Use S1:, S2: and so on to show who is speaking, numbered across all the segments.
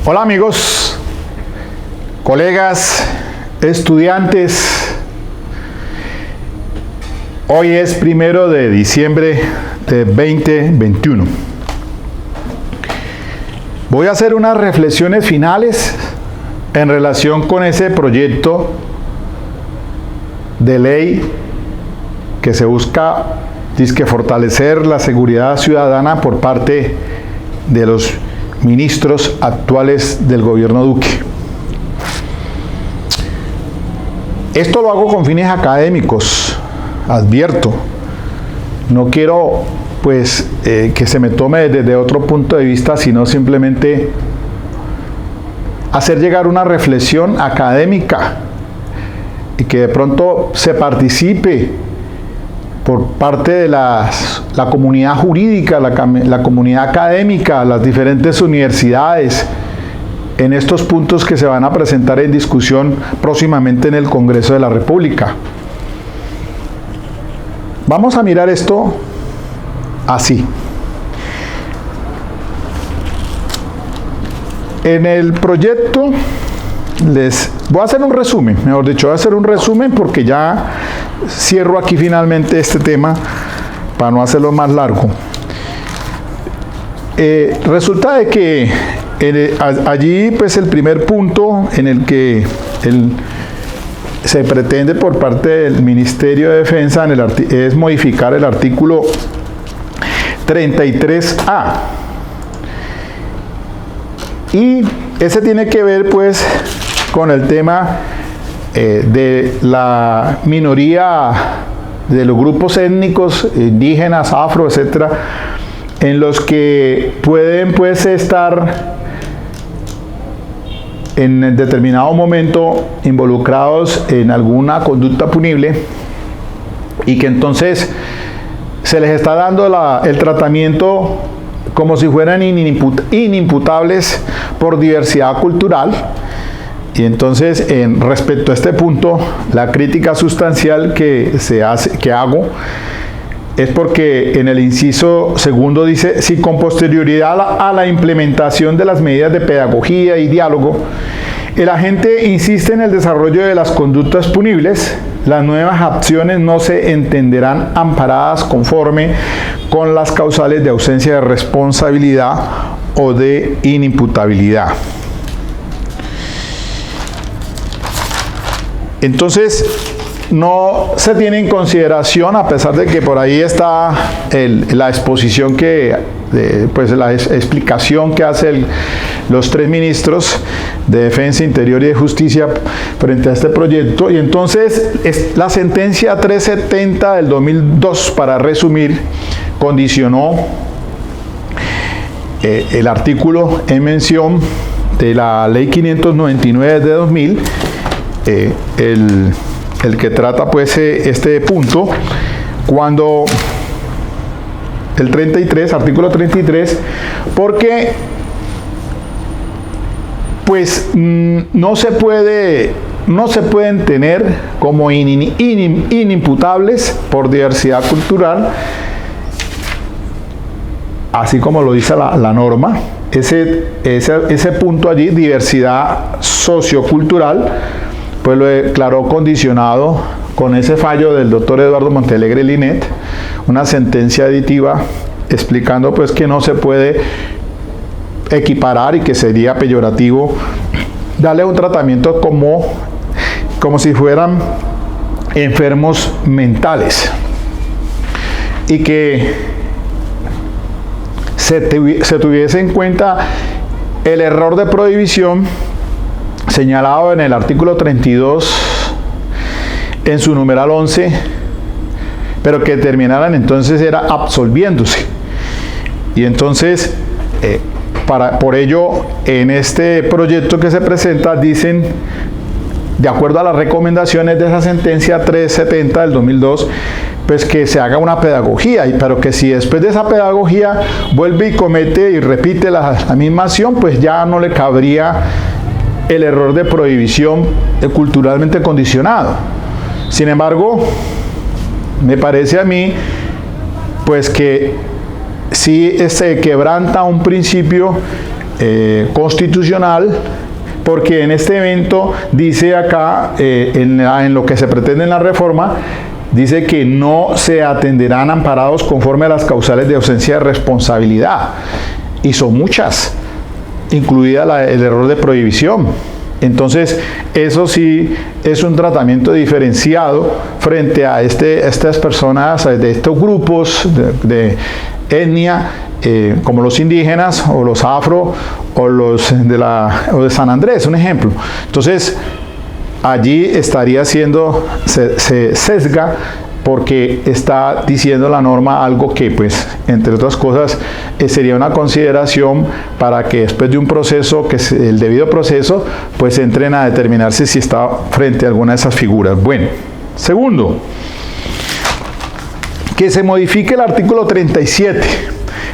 S1: Hola amigos, colegas, estudiantes. Hoy es 1 de diciembre de 2021. Voy a hacer unas reflexiones finales en relación con ese proyecto de ley que se busca fortalecer la seguridad ciudadana por parte de los ministros actuales del gobierno Duque. Esto lo hago con fines académicos, advierto. No quiero que se me tome desde otro punto de vista, sino simplemente hacer llegar una reflexión académica y que de pronto se participe por parte de la comunidad jurídica, la comunidad académica, las diferentes universidades, en estos puntos que se van a presentar en discusión próximamente en el Congreso de la República. Vamos a mirar esto así. En el proyecto les voy a hacer un resumen, mejor dicho, voy a hacer un resumen porque ya cierro aquí finalmente este tema para no hacerlo más largo. Resulta de que allí pues el primer punto en el que se pretende por parte del Ministerio de Defensa es modificar el artículo 33A. Y ese tiene que ver pues con el tema de la minoría de los grupos étnicos, indígenas, afro, etcétera, en los que pueden pues estar en determinado momento involucrados en alguna conducta punible y que entonces se les está dando el tratamiento como si fueran inimputables por diversidad cultural. Y entonces, respecto a este punto, la crítica sustancial que hago es porque en el inciso segundo dice: si con posterioridad a la implementación de las medidas de pedagogía y diálogo, el agente insiste en el desarrollo de las conductas punibles, las nuevas acciones no se entenderán amparadas conforme con las causales de ausencia de responsabilidad o de inimputabilidad. Entonces, no se tiene en consideración, a pesar de que por ahí está la exposición la explicación que hacen los tres ministros de Defensa, Interior y de Justicia frente a este proyecto. Y entonces, la sentencia 370 del 2002, para resumir, condicionó el artículo en mención de la Ley 599 de 2000, el que trata pues este punto, cuando el 33, artículo 33, porque pues no se pueden tener como inimputables por diversidad cultural, así como lo dice la norma. Ese punto allí, diversidad sociocultural, pues lo declaró condicionado con ese fallo del doctor Eduardo Montealegre Linet, una sentencia aditiva explicando pues que no se puede equiparar y que sería peyorativo darle un tratamiento como si fueran enfermos mentales, y que se tuviese en cuenta el error de prohibición señalado en el artículo 32 en su numeral 11, pero que terminaran entonces era absolviéndose. Y entonces por ello en este proyecto que se presenta dicen, de acuerdo a las recomendaciones de esa sentencia 370 del 2002, pues que se haga una pedagogía, pero que si después de esa pedagogía vuelve y comete y repite la misma acción, pues ya no le cabría el error de prohibición culturalmente condicionado. Sin embargo, me parece a mí pues que sí se quebranta un principio constitucional, porque en este evento dice acá, en lo que se pretende en la reforma, dice que no se atenderán amparados conforme a las causales de ausencia de responsabilidad, y son muchas, incluida el error de prohibición. Entonces, eso sí es un tratamiento diferenciado frente a estas personas, de estos grupos de etnia, como los indígenas o los afro o los de San Andrés, un ejemplo. Entonces, allí estaría se sesga, porque está diciendo la norma algo que, pues, entre otras cosas, sería una consideración para que después de un proceso, que es el debido proceso, pues entren a determinarse si está frente a alguna de esas figuras. Bueno, segundo, que se modifique el artículo 37.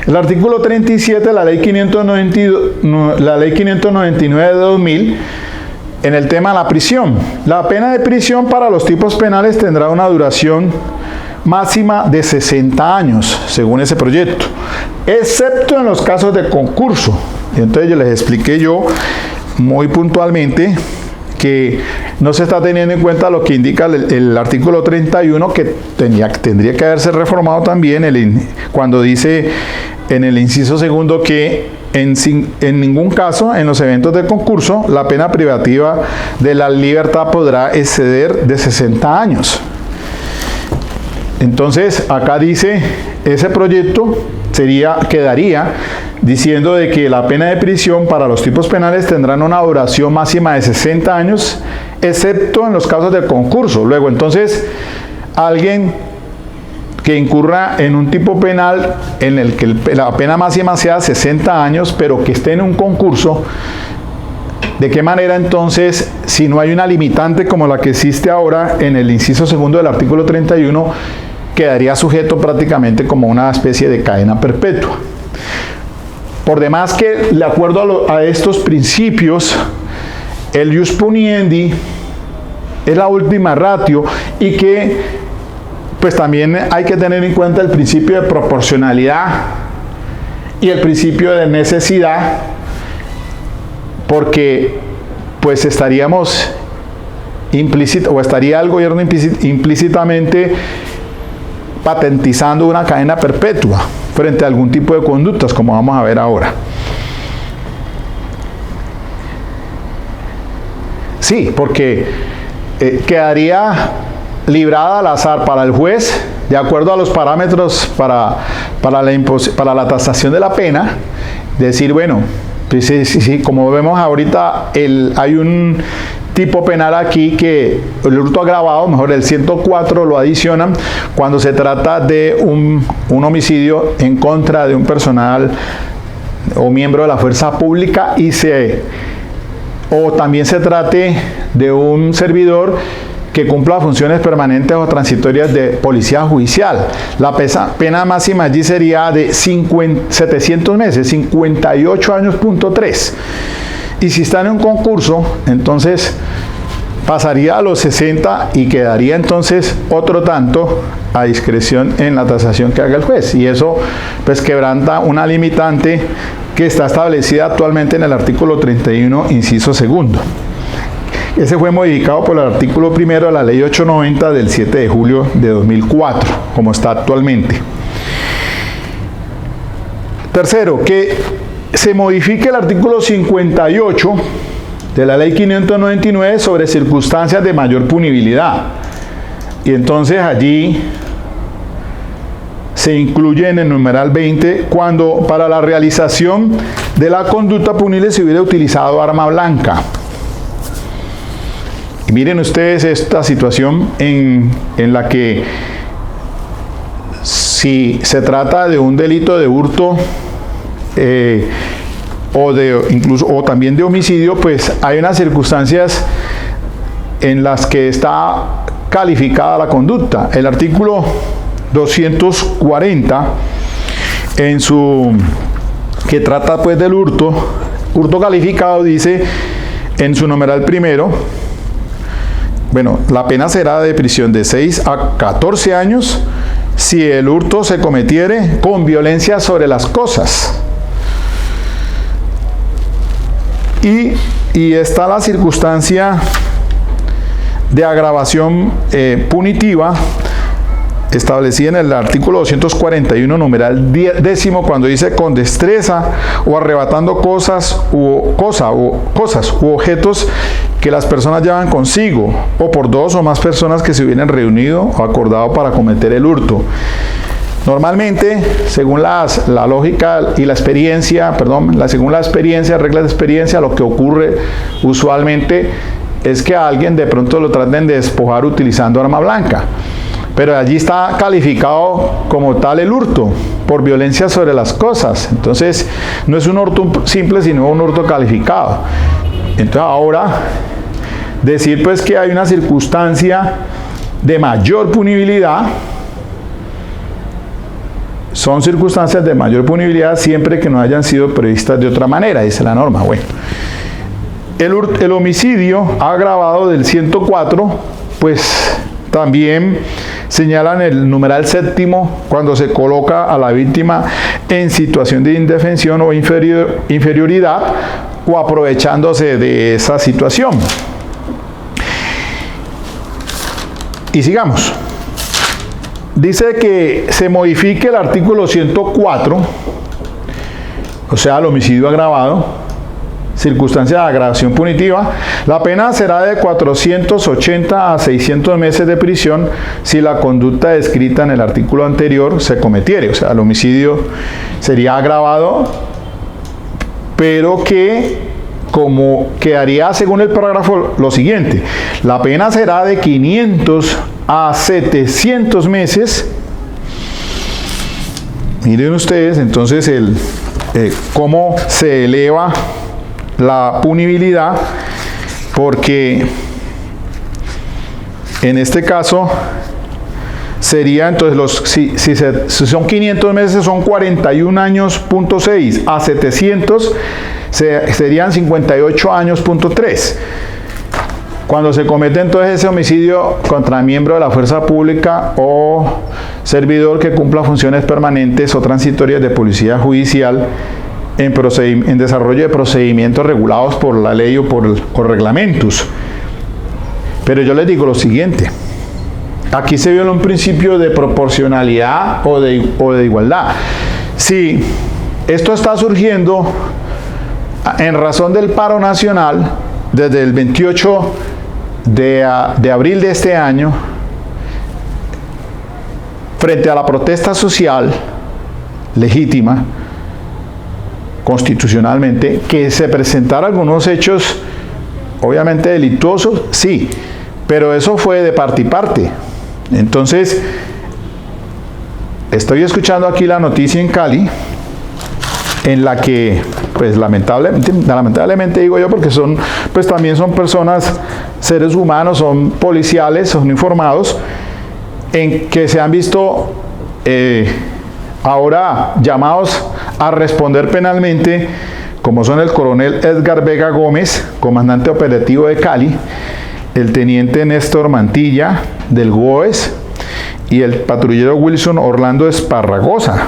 S1: El artículo 37 de la ley 599 de 2000, en el tema de la prisión. La pena de prisión para los tipos penales tendrá una duración máxima de 60 años, según ese proyecto, excepto en los casos de concurso. Y entonces yo les expliqué muy puntualmente que no se está teniendo en cuenta lo que indica el artículo 31, que tendría que haberse reformado también cuando dice en el inciso segundo que en ningún caso en los eventos de concurso la pena privativa de la libertad podrá exceder de 60 años. Entonces acá dice, ese proyecto quedaría diciendo de que la pena de prisión para los tipos penales tendrán una duración máxima de 60 años, excepto en los casos del concurso. Luego, entonces, alguien que incurra en un tipo penal en el que la pena máxima sea 60 años, pero que esté en un concurso, ¿de qué manera entonces, si no hay una limitante como la que existe ahora en el inciso segundo del artículo 31, quedaría sujeto prácticamente como una especie de cadena perpetua? Por demás que, de acuerdo a estos principios, el ius puniendi es la última ratio, y que pues también hay que tener en cuenta el principio de proporcionalidad y el principio de necesidad, porque pues estaría el gobierno implícitamente patentizando una cadena perpetua frente a algún tipo de conductas, como vamos a ver ahora. Sí, porque quedaría librada al azar para el juez, de acuerdo a los parámetros para la tasación de la pena, decir, bueno, pues sí, como vemos ahorita, hay un tipo penal aquí que el hurto agravado, mejor el 104 lo adicionan cuando se trata de un homicidio en contra de un personal o miembro de la fuerza pública, o también se trate de un servidor que cumpla funciones permanentes o transitorias de policía judicial. La pena máxima allí sería de 700 meses, 58 años, .3. Y si está en un concurso, entonces pasaría a los 60 y quedaría entonces otro tanto a discreción en la tasación que haga el juez. Y eso pues quebranta una limitante que está establecida actualmente en el artículo 31, inciso segundo. Ese fue modificado por el artículo primero de la ley 890 del 7 de julio de 2004, como está actualmente. Tercero, que se modifique el artículo 58 de la ley 599 sobre circunstancias de mayor punibilidad. Y entonces allí se incluye en el numeral 20 cuando para la realización de la conducta punible se hubiera utilizado arma blanca. Y miren ustedes esta situación en la que si se trata de un delito de hurto o también de homicidio, pues hay unas circunstancias en las que está calificada la conducta. El artículo 240 que trata pues del hurto calificado, dice en su numeral primero, bueno, la pena será de prisión de 6 a 14 años si el hurto se cometiere con violencia sobre las cosas. Y está la circunstancia de agravación punitiva establecida en el artículo 241, numeral 10, cuando dice con destreza o arrebatando cosas u objetos que las personas llevan consigo, o por dos o más personas que se hubieran reunido o acordado para cometer el hurto. Normalmente, según la lógica y la experiencia, según la experiencia, reglas de experiencia, lo que ocurre usualmente es que a alguien de pronto lo traten de despojar utilizando arma blanca. Pero allí está calificado como tal el hurto, por violencia sobre las cosas. Entonces, no es un hurto simple, sino un hurto calificado. Entonces, ahora, decir pues que hay una circunstancia de mayor punibilidad, son circunstancias de mayor punibilidad siempre que no hayan sido previstas de otra manera, dice la norma. Bueno, el homicidio agravado del 104, pues también señalan el numeral 7 cuando se coloca a la víctima en situación de indefensión o inferioridad o aprovechándose de esa situación. Y sigamos. Dice que se modifique el artículo 104, o sea, el homicidio agravado, circunstancia de agravación punitiva. La pena será de 480 a 600 meses de prisión si la conducta descrita en el artículo anterior se cometiere. O sea, el homicidio sería agravado, pero que como quedaría según el parágrafo lo siguiente: la pena será de 500 a 700 meses. Miren ustedes entonces cómo se eleva la punibilidad, porque en este caso sería entonces si son 500 meses son 41 años.6, a 700 serían 58 años.3. Cuando se comete entonces ese homicidio contra miembro de la fuerza pública o servidor que cumpla funciones permanentes o transitorias de policía judicial en desarrollo de procedimientos regulados por la ley o por reglamentos. Pero yo les digo lo siguiente: aquí se viola un principio de proporcionalidad o de igualdad. Si esto está surgiendo en razón del paro nacional desde el 28 de abril de este año, frente a la protesta social legítima, constitucionalmente, que se presentaran algunos hechos obviamente delictuosos, sí, pero eso fue de parte y parte. Entonces, estoy escuchando aquí la noticia en Cali, en la que, pues lamentablemente digo yo, porque pues también son personas, seres humanos, son policiales, son informados, en que se han visto ahora llamados a responder penalmente, como son el coronel Edgar Vega Gómez, comandante operativo de Cali, el teniente Néstor Mantilla del GOES y el patrullero Wilson Orlando Esparragosa,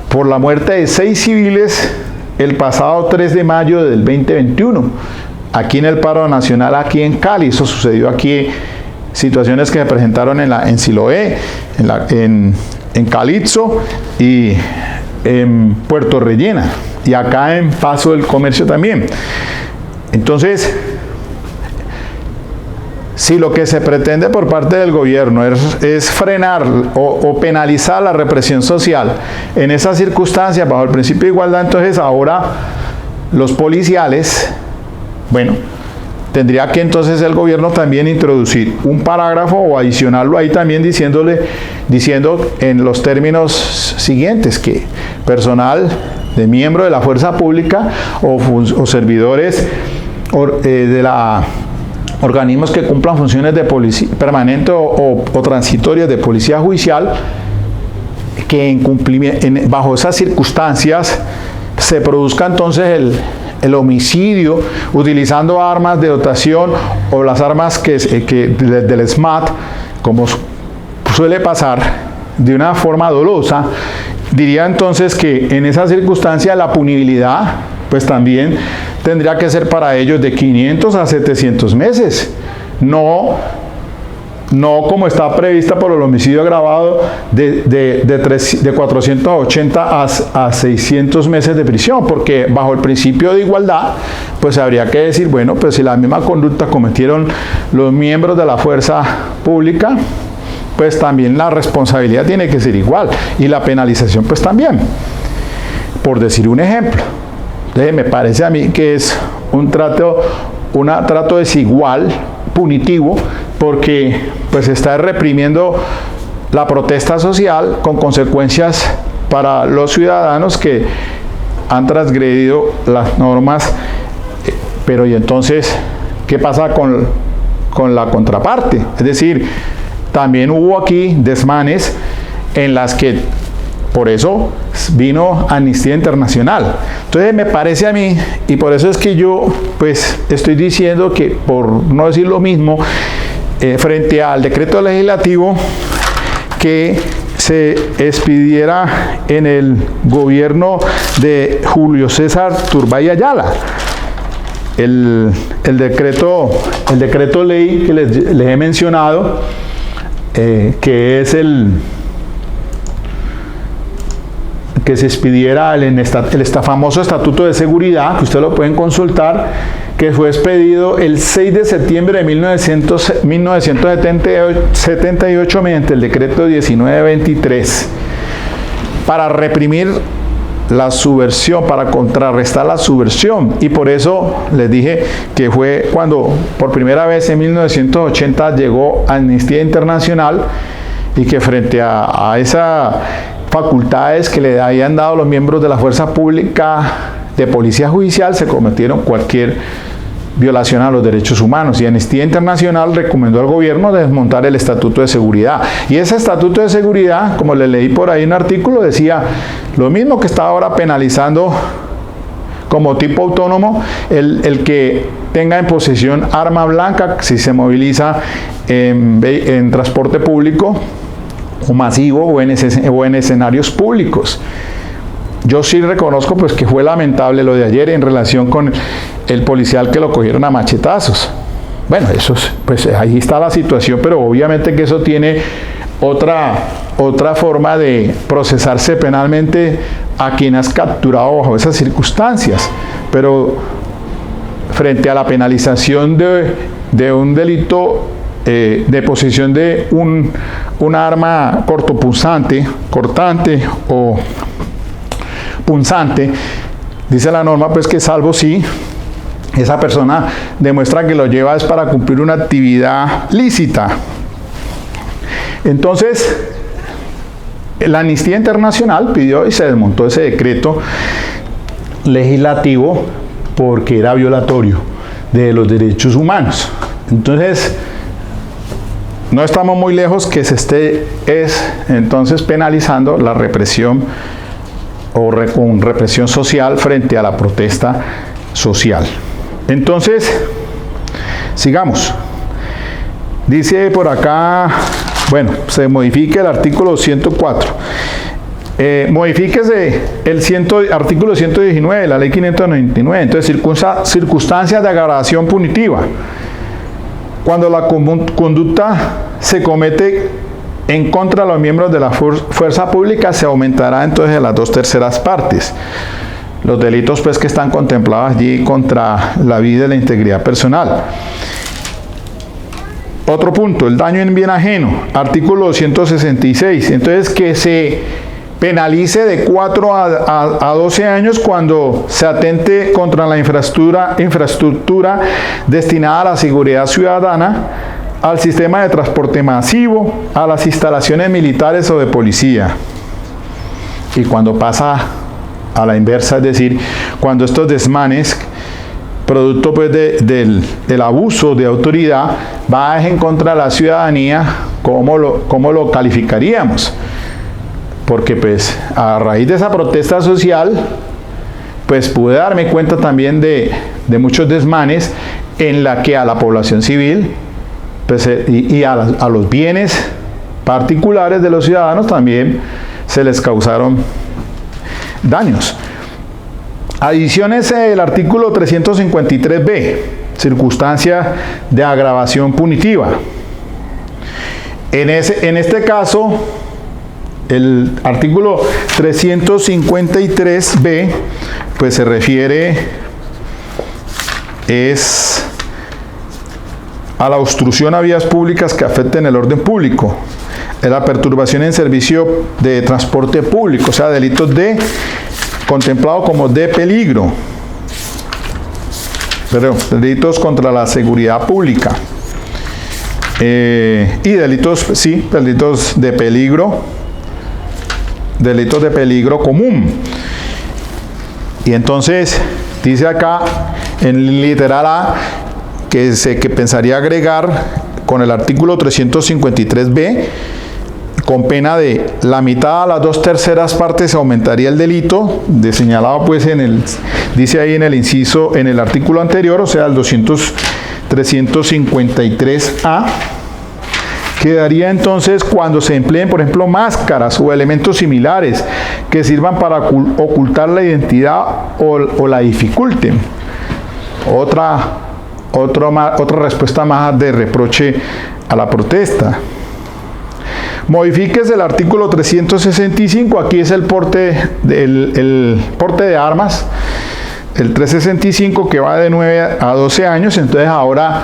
S1: por la muerte de 6 civiles el pasado 3 de mayo del 2021, aquí en el paro nacional, aquí en Cali. Eso sucedió aquí, situaciones que se presentaron en Siloé, en Calitzo y en Puerto Rellena, y acá en Paso del Comercio también. Entonces, si lo que se pretende por parte del gobierno es frenar o penalizar la represión social en esas circunstancias bajo el principio de igualdad, entonces ahora los policiales, bueno, tendría que entonces el gobierno también introducir un parágrafo o adicionarlo ahí también diciendo en los términos siguientes que personal de miembro de la fuerza pública o servidores de la organismos que cumplan funciones de policía permanente o transitorias de policía judicial, que bajo esas circunstancias se produzca entonces el homicidio utilizando armas de dotación o las armas del SMAT, como suele pasar, de una forma dolosa. Diría entonces que en esa circunstancia la punibilidad pues también tendría que ser para ellos de 500 a 700 meses. No como está prevista por el homicidio agravado de 480 a 600 meses de prisión, porque bajo el principio de igualdad, pues habría que decir, bueno, pues si la misma conducta cometieron los miembros de la fuerza pública, pues también la responsabilidad tiene que ser igual, y la penalización pues también, por decir un ejemplo. Entonces me parece a mí que es un trato desigual, punitivo, porque pues está reprimiendo la protesta social con consecuencias para los ciudadanos que han transgredido las normas. Pero y entonces, ¿qué pasa con la contraparte? Es decir, también hubo aquí desmanes en las que por eso vino Amnistía Internacional. Entonces me parece a mí, y por eso es que yo pues estoy diciendo que, por no decir lo mismo, frente al decreto legislativo que se expidiera en el gobierno de Julio César Turbay Ayala, el decreto ley que les he mencionado, que es que se expidiera el famoso Estatuto de Seguridad, que ustedes lo pueden consultar, que fue expedido el 6 de septiembre de 1978 mediante el decreto 1923, para reprimir la subversión, para contrarrestar la subversión. Y por eso les dije que fue cuando por primera vez en 1980 llegó Amnistía Internacional, y que frente a esas facultades que le habían dado los miembros de la fuerza pública de policía judicial, se cometieron cualquier violación a los derechos humanos, y Amnistía Internacional recomendó al gobierno desmontar el Estatuto de Seguridad. Y ese Estatuto de Seguridad, como le leí por ahí un artículo, decía lo mismo que está ahora penalizando como tipo autónomo el que tenga en posesión arma blanca si se moviliza en transporte público o masivo o en escenarios públicos. Yo sí reconozco pues que fue lamentable lo de ayer en relación con el policial que lo cogieron a machetazos. Bueno, eso pues ahí está la situación, pero obviamente que eso tiene otra forma de procesarse penalmente a quien has capturado bajo esas circunstancias. Pero frente a la penalización de un delito de posesión de una arma cortante o punzante, dice la norma pues que salvo si esa persona demuestra que lo lleva es para cumplir una actividad lícita. Entonces la Amnistía Internacional pidió y se desmontó ese decreto legislativo porque era violatorio de los derechos humanos. Entonces no estamos muy lejos que se esté entonces penalizando la represión con represión social frente a la protesta social. Entonces, sigamos. Dice por acá, bueno, se modifica el artículo 104. Modifíquese el artículo 119 de la ley 599. Entonces, circunstancias de agravación punitiva. Cuando la conducta se comete en contra de los miembros de la fuerza pública, se aumentará entonces a las 2/3 partes. Los delitos pues que están contemplados allí contra la vida y la integridad personal. Otro punto, el daño en bien ajeno, artículo 266. Entonces que se penalice de 4 a 12 años cuando se atente contra la infraestructura destinada a la seguridad ciudadana, al sistema de transporte masivo, a las instalaciones militares o de policía. Y cuando pasa a la inversa, es decir, cuando estos desmanes, producto pues del abuso de autoridad, va en contra de la ciudadanía, ¿cómo lo calificaríamos? Porque pues a raíz de esa protesta social, pues pude darme cuenta también de muchos desmanes en la que a la población civil pues, y a los bienes particulares de los ciudadanos también se les causaron daños. Adiciones el artículo 353b, circunstancia de agravación punitiva. En este caso, el artículo 353b, pues se refiere a la obstrucción a vías públicas que afecten el orden público, la perturbación en servicio de transporte público, o sea, delitos contemplado como de peligro, delitos contra la seguridad pública, y delitos de peligro, delitos de peligro común. Y entonces dice acá en literal A que pensaría agregar con el artículo 353b, con pena de la mitad a las 2/3 partes aumentaría el delito, señalado pues dice ahí en el inciso, en el artículo anterior, o sea el 353a, quedaría entonces cuando se empleen, por ejemplo, máscaras o elementos similares que sirvan para ocultar la identidad o la dificulten. Otra respuesta más de reproche a la protesta. Modifíquese el artículo 365, aquí es el porte de armas, el 365 que va de 9 a 12 años, entonces ahora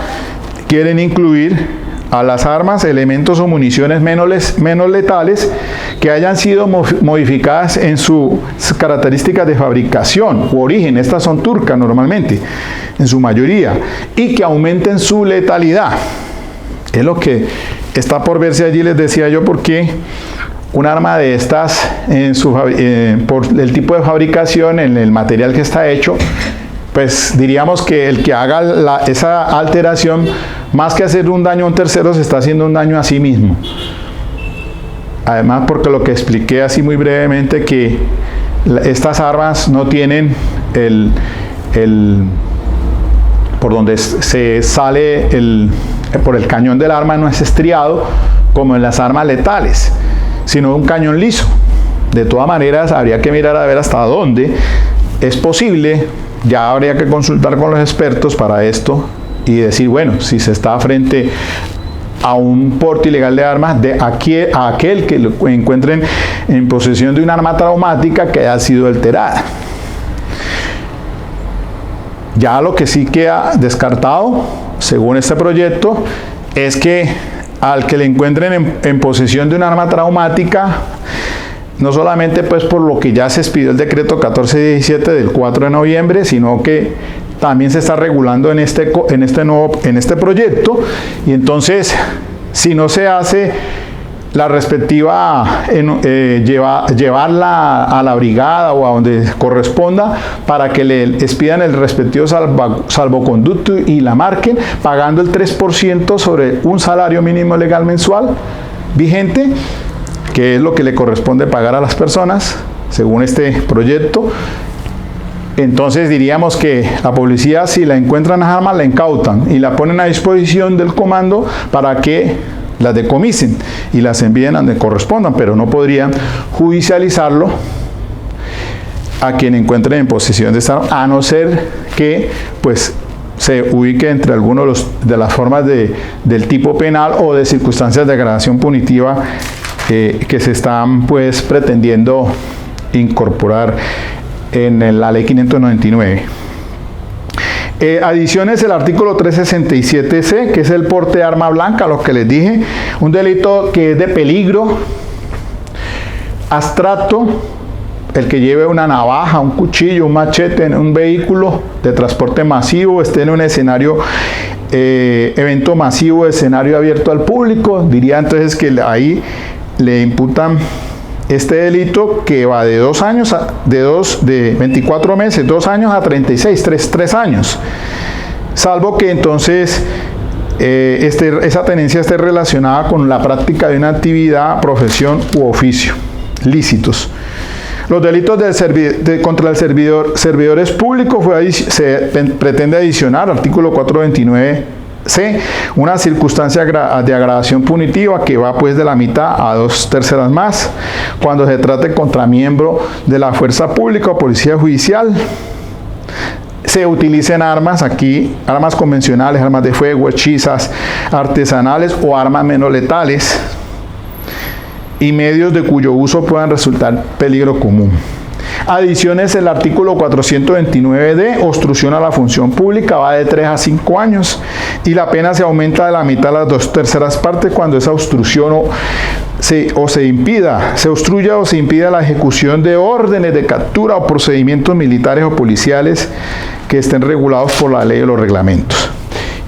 S1: quieren incluir a las armas elementos o municiones menos letales que hayan sido modificadas en sus características de fabricación u origen, estas son turcas normalmente, en su mayoría, y que aumenten su letalidad. Es lo que está por verse allí, les decía yo, porque un arma de estas, por el tipo de fabricación, en el material que está hecho, pues diríamos que el que haga esa alteración, más que hacer un daño a un tercero, se está haciendo un daño a sí mismo. Además, porque lo que expliqué así muy brevemente, que estas armas no tienen por donde se sale por el cañón del arma, no es estriado como en las armas letales, sino un cañón liso. De todas maneras, habría que mirar a ver hasta dónde es posible. Ya habría que consultar con los expertos para esto y decir, bueno, si se está frente a un porte ilegal de armas, a aquel que lo encuentren en posesión de un arma traumática que haya sido alterada. Ya lo que sí queda descartado, según este proyecto, es que al que le encuentren en posesión de un arma traumática, no solamente pues por lo que ya se expidió el decreto 1417 del 4 de noviembre, sino que también se está regulando en este proyecto, y entonces si no se hace la respectiva, llevarla a la brigada o a donde corresponda para que le expidan el respectivo salvoconducto y la marquen, pagando el 3% sobre un salario mínimo legal mensual vigente, que es lo que le corresponde pagar a las personas, según este proyecto. Entonces diríamos que la policía, si la encuentran las armas, la incautan y la ponen a disposición del comando para que las decomisen y las envíen a donde correspondan, pero no podrían judicializarlo a quien encuentren en posesión de esta arma, a no ser que pues se ubique entre algunos de las formas del tipo penal o de circunstancias de agravación punitiva que se están pues pretendiendo incorporar en la ley 599. Adiciones el artículo 367c, que es el porte de arma blanca, lo que les dije, un delito que es de peligro abstracto, el que lleve una navaja, un cuchillo, un machete en un vehículo de transporte masivo, esté en un escenario, evento masivo, escenario abierto al público, diría entonces que ahí le imputan este delito que va de 2 años, de 24 meses, 2 años a 36, 3 años. Salvo que entonces esa tenencia esté relacionada con la práctica de una actividad, profesión u oficio, lícitos. Los delitos contra el servidores públicos se pretende adicionar, artículo 429C, una circunstancia de agravación punitiva que va pues de la mitad a 2/3 más, cuando se trate contra miembro de la fuerza pública o policía judicial, se utilicen armas, aquí armas convencionales, armas de fuego, hechizas, artesanales o armas menos letales, y medios de cuyo uso puedan resultar peligro común. Adiciones, el artículo 429D, obstrucción a la función pública, va de 3 a 5 años y la pena se aumenta de la mitad a las 2/3 partes cuando esa obstrucción se obstruya o se impida la ejecución de órdenes de captura o procedimientos militares o policiales que estén regulados por la ley o los reglamentos.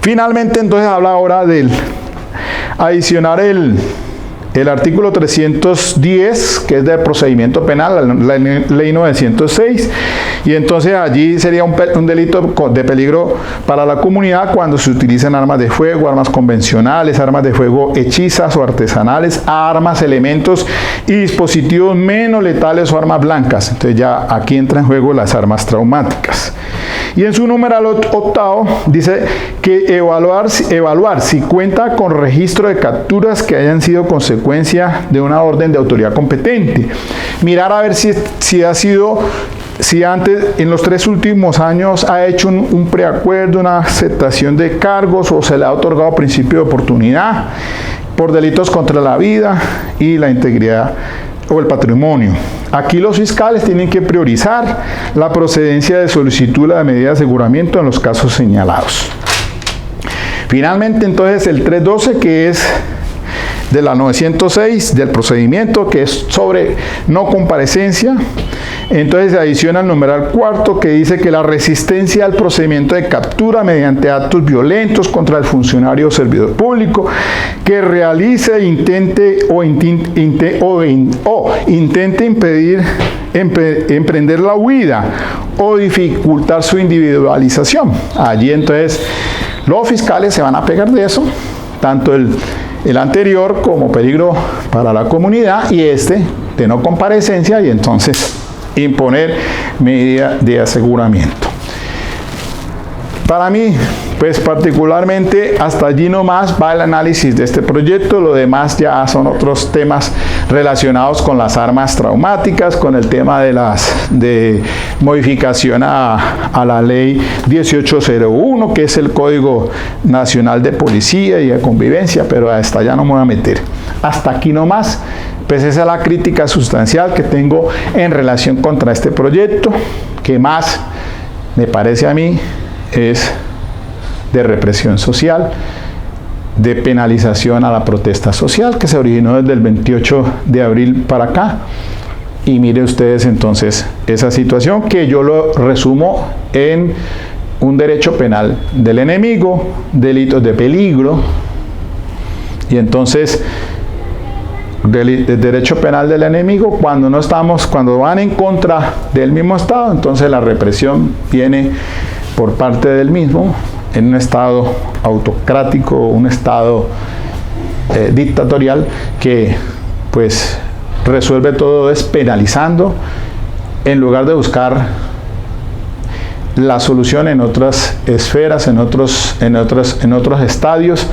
S1: Finalmente, entonces habla ahora del adicionar el artículo 310, que es de procedimiento penal, la ley 906, y entonces allí sería un delito de peligro para la comunidad cuando se utilizan armas de fuego, armas convencionales, armas de fuego hechizas o artesanales, armas, elementos y dispositivos menos letales o armas blancas. Entonces ya aquí entra en juego las armas traumáticas. Y en su numeral octavo dice que evaluar si cuenta con registro de capturas que hayan sido consecuencia de una orden de autoridad competente. Mirar a ver si antes, en los 3 últimos años, ha hecho un preacuerdo, una aceptación de cargos o se le ha otorgado principio de oportunidad por delitos contra la vida y la integridad o el patrimonio. Aquí los fiscales tienen que priorizar la procedencia de solicitud de medida de aseguramiento en los casos señalados. Finalmente, entonces, el 312, que es de la 906 del procedimiento, que es sobre no comparecencia. Entonces se adiciona el numeral cuarto, que dice que la resistencia al procedimiento de captura mediante actos violentos contra el funcionario o servidor público que realice, intente impedir emprender la huida o dificultar su individualización. Allí entonces los fiscales se van a pegar de eso, tanto el anterior como peligro para la comunidad y este de no comparecencia, y entonces imponer medida de aseguramiento. Para mí, pues particularmente hasta allí nomás va el análisis de este proyecto. Lo demás ya son otros temas relacionados con las armas traumáticas, con el tema de modificación a la ley 1801, que es el Código Nacional de Policía y de Convivencia, pero hasta allá no me voy a meter. Hasta aquí nomás, pues esa es la crítica sustancial que tengo en relación contra este proyecto, que más me parece a mí es de represión social, de penalización a la protesta social, que se originó desde el 28 de abril para acá. Y mire ustedes entonces esa situación, que yo lo resumo en un derecho penal del enemigo, delitos de peligro, y entonces el derecho penal del enemigo, cuando van en contra del mismo Estado, entonces la represión viene por parte del mismo, en un Estado autocrático, un Estado dictatorial, que pues resuelve todo despenalizando en lugar de buscar la solución en otras esferas, en otros estadios.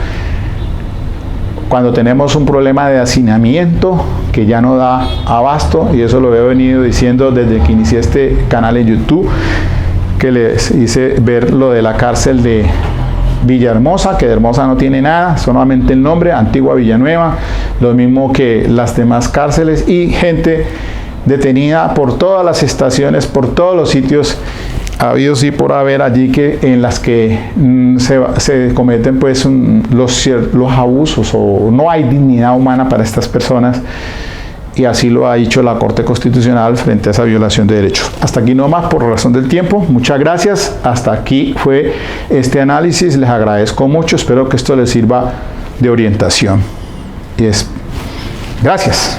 S1: Cuando tenemos un problema de hacinamiento que ya no da abasto, y eso lo he venido diciendo desde que inicié este canal en YouTube, que les hice ver lo de la cárcel de Villahermosa, que de Hermosa no tiene nada, solamente el nombre, Antigua Villanueva, lo mismo que las demás cárceles, y gente detenida por todas las estaciones, por todos los sitios habidos y por haber allí, que en las que se cometen pues los abusos, o no hay dignidad humana para estas personas, y así lo ha dicho la Corte Constitucional frente a esa violación de derechos. Hasta aquí nomás por razón del tiempo. Muchas gracias. Hasta aquí fue este análisis. Les agradezco mucho. Espero que esto les sirva de orientación. Gracias.